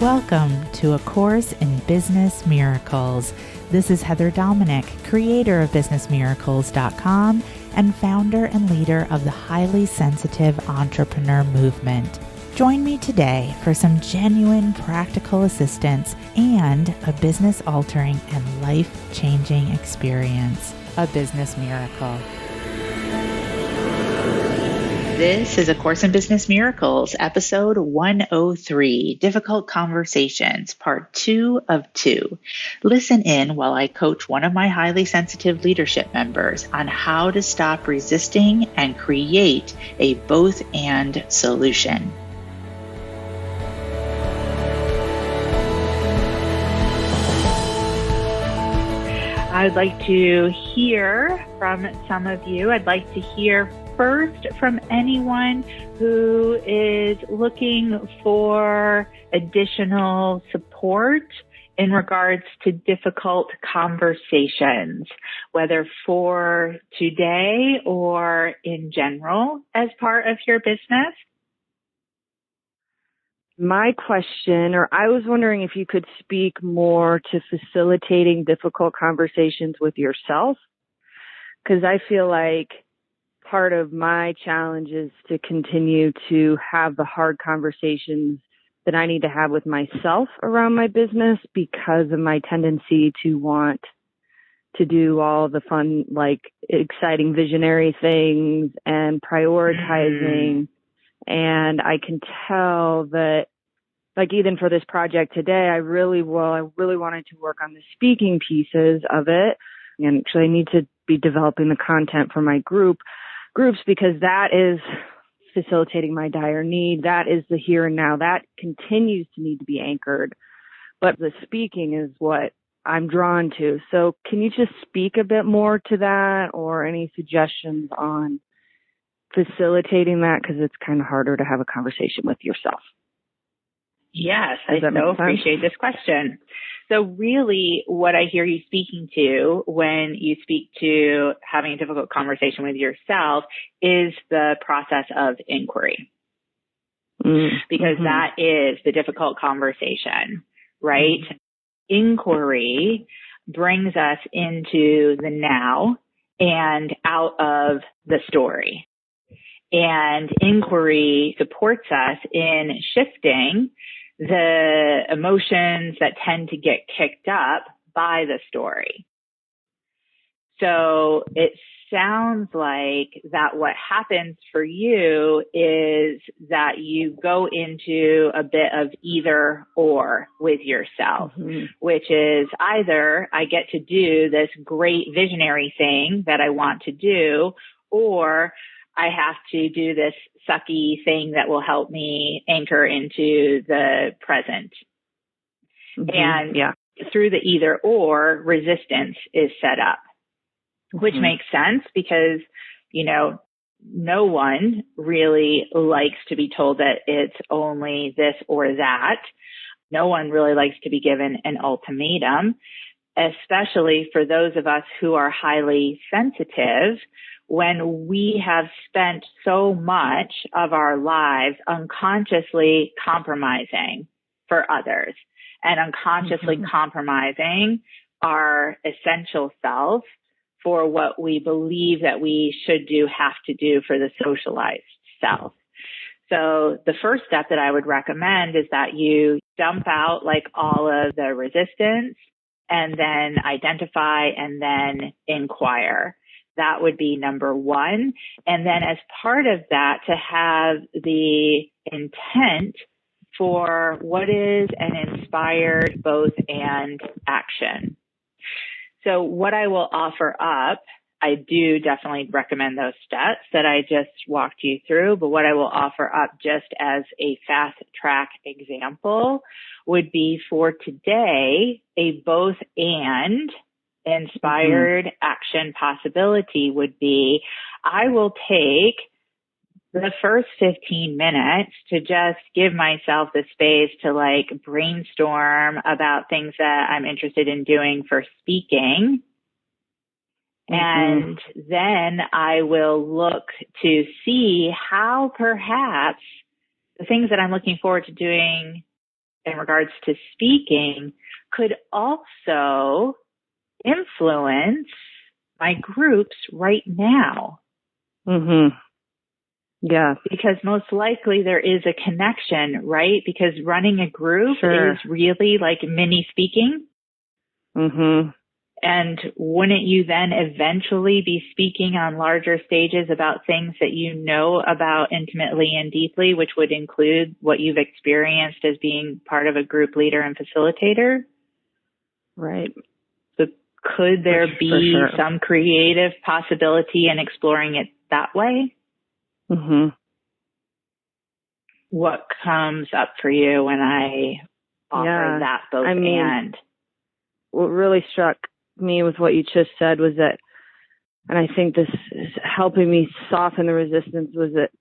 Welcome to A Course in Business Miracles. This is Heather Dominick, creator of businessmiracles.com and founder and leader of the highly sensitive entrepreneur movement. Join me today for some genuine practical assistance and a business-altering and life-changing experience, a business miracle. This is A Course in Business Miracles, episode 103, Difficult Conversations, part 2 of 2. Listen in while I coach one of my highly sensitive leadership members on how to stop resisting and create a both-and solution. I'd like to hear from some of you. I'd like to hear first from anyone who is looking for additional support in regards to difficult conversations, whether for today or in general as part of your business. My question, or I was wondering if you could speak more to facilitating difficult conversations with yourself, because I feel like part of my challenge is to continue to have the hard conversations that I need to have with myself around my business because of my tendency to want to do all the fun, like exciting visionary things and prioritizing. And I can tell that, like, even for this project today, I really wanted to work on the speaking pieces of it. And actually I need to be developing the content for my groups because that is facilitating my dire need. That is the here and now. That continues to need to be anchored. But the speaking is what I'm drawn to. So can you just speak a bit more to that, or any suggestions on facilitating that? Because it's kind of harder to have a conversation with yourself. Yes, I so appreciate this question. So really what I hear you speaking to when you speak to having a difficult conversation with yourself is the process of inquiry. Because that is the difficult conversation, right? Inquiry brings us into the now and out of the story. And inquiry supports us in shifting the emotions that tend to get kicked up by the story. So it sounds like that what happens for you is that you go into a bit of either or with yourself, which is either I get to do this great visionary thing that I want to do, or I have to do this sucky thing that will help me anchor into the present. And through the either or, resistance is set up, which makes sense because, you know, no one really likes to be told that it's only this or that. No one really likes to be given an ultimatum, especially for those of us who are highly sensitive, when we have spent so much of our lives unconsciously compromising for others and unconsciously compromising our essential self for what we believe that we should do, have to do for the socialized self. So the first step that I would recommend is that you dump out like all of the resistance and then identify and then inquire. That would be number one. And then as part of that, to have the intent for what is an inspired both and action. So what I will offer up, I do definitely recommend those steps that I just walked you through, but what I will offer up just as a fast track example would be for today, a both and inspired action possibility would be, I will take the first 15 minutes to just give myself the space to like brainstorm about things that I'm interested in doing for speaking. And then I will look to see how perhaps the things that I'm looking forward to doing in regards to speaking could also influence my groups right now. Mm-hmm. Yeah. Because most likely there is a connection, right? Because running a group is really like mini speaking. Mm-hmm. And wouldn't you then eventually be speaking on larger stages about things that you know about intimately and deeply, which would include what you've experienced as being part of a group leader and facilitator? Right. So could there be some creative possibility in exploring it that way? Mm-hmm. What comes up for you when I offer that both and? What really struck me with what you just said was that, and I think this is helping me soften the resistance, was that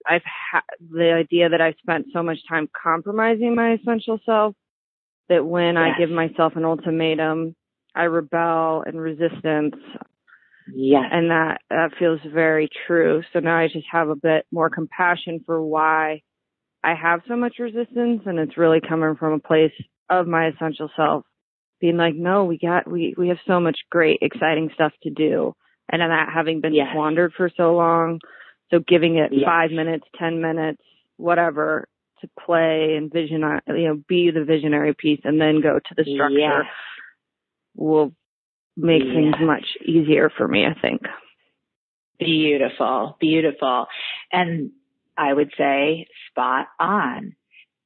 the idea that I've spent so much time compromising my essential self that when I give myself an ultimatum, I rebel and resistance. Yes. And that feels very true. So now I just have a bit more compassion for why I have so much resistance, and it's really coming from a place of my essential self being like, no, we have so much great, exciting stuff to do. And that having been squandered for so long. So giving it 5 minutes, 10 minutes, whatever, to play and be the visionary piece and then go to the structure will make things much easier for me, I think. Beautiful, beautiful. And I would say spot on.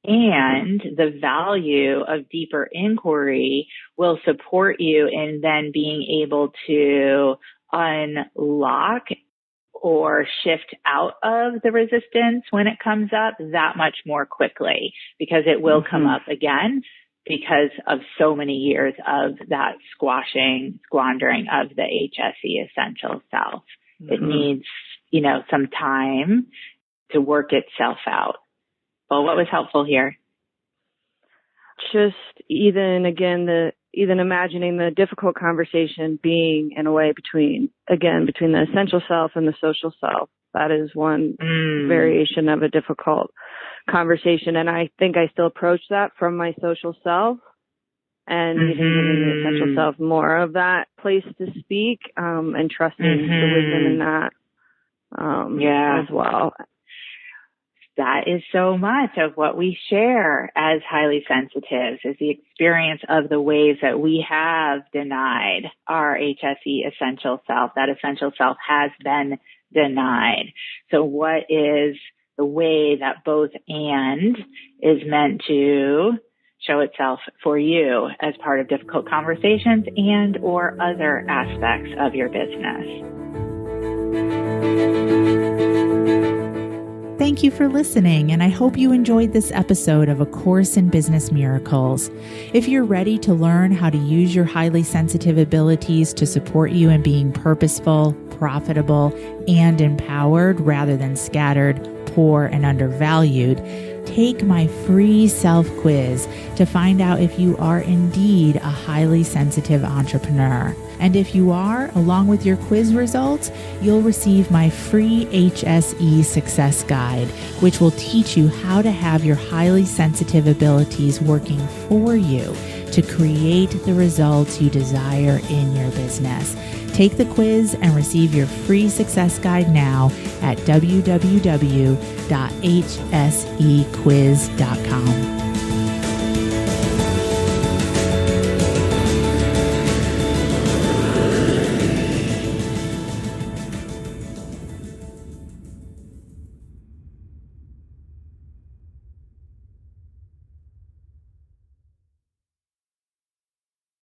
And the value of deeper inquiry will support you in then being able to unlock or shift out of the resistance when it comes up that much more quickly, because it will come up again because of so many years of that squandering of the HSE essential self. It needs, some time to work itself out. Well, what was helpful here? Just even imagining the difficult conversation being in a way between the essential self and the social self. That is one variation of a difficult conversation. And I think I still approach that from my social self, and even giving the essential self more of that place to speak, and trusting the wisdom in that as well. That is so much of what we share as highly sensitives, is the experience of the ways that we have denied our HSE essential self. That essential self has been denied. So what is the way that both and is meant to show itself for you as part of difficult conversations and or other aspects of your business? Thank you for listening, and I hope you enjoyed this episode of A Course in Business Miracles. If you're ready to learn how to use your highly sensitive abilities to support you in being purposeful, profitable, and empowered rather than scattered, poor, and undervalued, take my free self-quiz to find out if you are indeed a highly sensitive entrepreneur. And if you are, along with your quiz results, you'll receive my free HSE Success Guide, which will teach you how to have your highly sensitive abilities working for you to create the results you desire in your business. Take the quiz and receive your free success guide now at www.hsequiz.com.